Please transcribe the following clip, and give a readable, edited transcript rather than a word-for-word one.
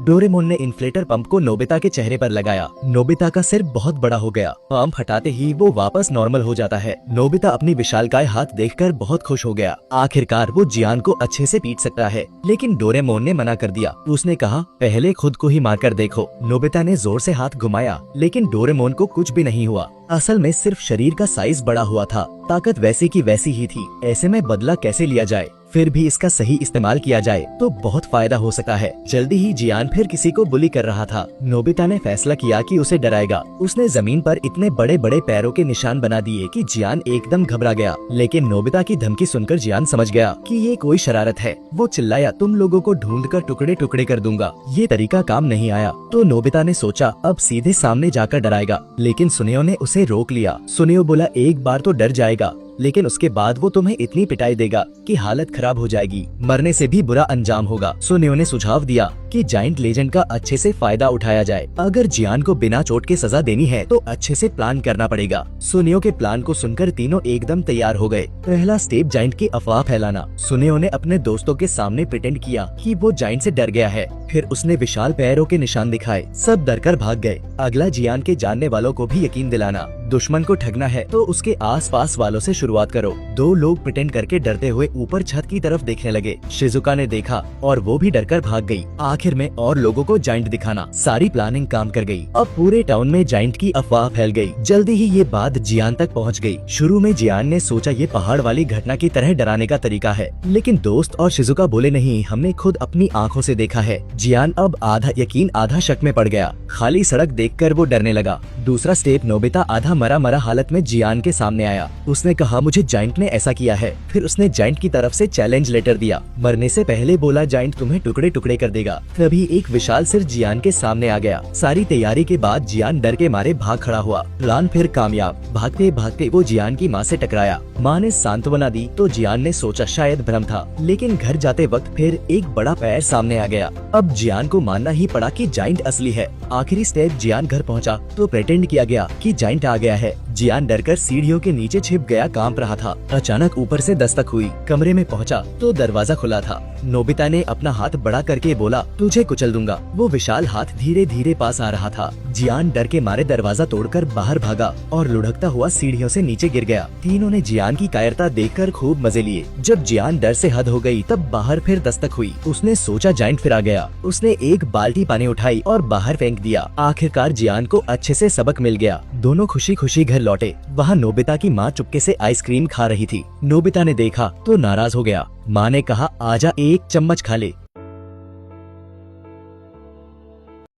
Doraemon ने inflator pump को Nobita के चेहरे पर लगाया। नोबिता का सिर बहुत बड़ा हो गया। पंप हटाते ही वो वापस नॉर्मल हो जाता है। नोबिता अपनी विशालकाय हाथ देखकर बहुत खुश हो गया। आखिरकार वो जियान को अच्छे से पीट सकता है। लेकिन डोरेमोन ने मना कर दिया। उसने कहा, पहले खुद को ही मार कर देखो। नोबिता ने जोर से हाथ घुमाया, लेकिन डोरेमोन को कुछ भी नहीं हुआ। असल में सिर्फ शरीर का साइज बड़ा हुआ था, ताकत वैसी की वैसी ही थी। ऐसे में बदला कैसे लिया जाए, फिर भी इसका सही इस्तेमाल किया जाए तो बहुत फायदा हो सकता है। जल्दी ही जियान फिर किसी को बुली कर रहा था। नोबिता ने फैसला किया कि उसे डराएगा। उसने जमीन पर इतने बड़े बड़े पैरों के निशान बना दिए कि जियान एकदम घबरा गया। लेकिन नोबिता की धमकी सुनकर जियान समझ गया कि ये कोई शरारत है। वो चिल्लाया, तुम लोगों को ढूंढकर टुकड़े टुकड़े कर दूंगा। ये तरीका काम नहीं आया तो नोबिता ने सोचा अब सीधे सामने जाकर डराएगा। लेकिन सुनियो ने उसे रोक लिया। सुनियो बोला, एक बार तो डर जाएगा, लेकिन उसके बाद वो तुम्हें इतनी पिटाई देगा कि हालत खराब हो जाएगी, मरने से भी बुरा अंजाम होगा। सुनियो ने सुझाव दिया कि जाइंट लेजेंड का अच्छे से फायदा उठाया जाए। अगर जियान को बिना चोट के सजा देनी है तो अच्छे से प्लान करना पड़ेगा। सुनियो के प्लान को सुनकर तीनों एकदम तैयार हो गए। पहला स्टेप जाइंट की अफवाह फैलाना। सुनियो ने अपने दोस्तों के सामने प्रिटेंड किया कि वो जाइंट से डर गया है। फिर उसने विशाल पैरों के निशान दिखाए। सब डरकर भाग गए। अगला जियान के जानने वालों को भी यकीन दिलाना। दुश्मन को ठगना है तो उसके आसपास वालों से शुरुआत करो। दो लोग प्रिटेंड करके डरते हुए ऊपर छत की तरफ देखने लगे। शिजुका ने देखा और वो भी डरकर भाग गई। आखिर में और लोगों को जाइंट दिखाना। सारी प्लानिंग काम कर गई। अब पूरे टाउन में जाइंट की अफवाह फैल गई। जल्दी ही ये बात जियान तक पहुंच गई। शुरू में जियान ने सोचा ये पहाड़ वाली घटना की तरह डराने का तरीका है, लेकिन दोस्त और शिजुका बोले नहीं, हमने खुद अपनी आँखों से देखा है। जियान अब आधा यकीन आधा शक में पड़ गया। खाली सड़क देखकर वो डरने लगा। दूसरा स्टेप, नोबिता आधा मरा मरा हालत में जियान के सामने आया। उसने कहा, मुझे जाइंट ने ऐसा किया है। फिर उसने जाइंट की तरफ से चैलेंज लेटर दिया। मरने से पहले बोला, जाइंट तुम्हें टुकड़े टुकड़े कर देगा। तभी एक विशाल सिर जियान के सामने आ गया। सारी तैयारी के बाद जियान डर के मारे भाग खड़ा हुआ। प्लान फिर कामयाब। भागते भागते वो जियान की माँ से टकराया। माँ ने सांत्वना दी तो जियान ने सोचा शायद भ्रम था, लेकिन घर जाते वक्त फिर एक बड़ा पैर सामने आ गया। अब जियान को मानना ही पड़ा कि जाइंट असली है। आखिरी स्टेप, जियान घर पहुंचा तो प्रेटेंड किया गया कि जाइंट आ गया है। जियान डरकर सीढ़ियों के नीचे छिप गया, कांप रहा था। अचानक ऊपर से दस्तक हुई। कमरे में पहुंचा तो दरवाजा खुला था। नोबिता ने अपना हाथ बड़ा करके बोला, तुझे कुचल दूंगा। वो विशाल हाथ धीरे धीरे पास आ रहा था। जियान डर के मारे दरवाजा तोड़कर बाहर भागा और लुढ़कता हुआ सीढ़ियों से नीचे गिर गया। तीनों ने जियान की कायरता देखकर खूब मजे लिए। जब जियान डर से हद हो गई तब बाहर फिर दस्तक हुई। उसने सोचा जाइंट फिर आ गया। उसने एक बाल्टी पानी उठाई और बाहर फेंक दिया। आखिरकार जियान को अच्छे से सबक मिल गया। दोनों खुशी खुशी घर लौटे। वहाँ नोबिता की माँ चुपके से आइसक्रीम खा रही थी। नोबिता ने देखा तो नाराज हो गया। माँ ने कहा, आजा एक चम्मच खा ले।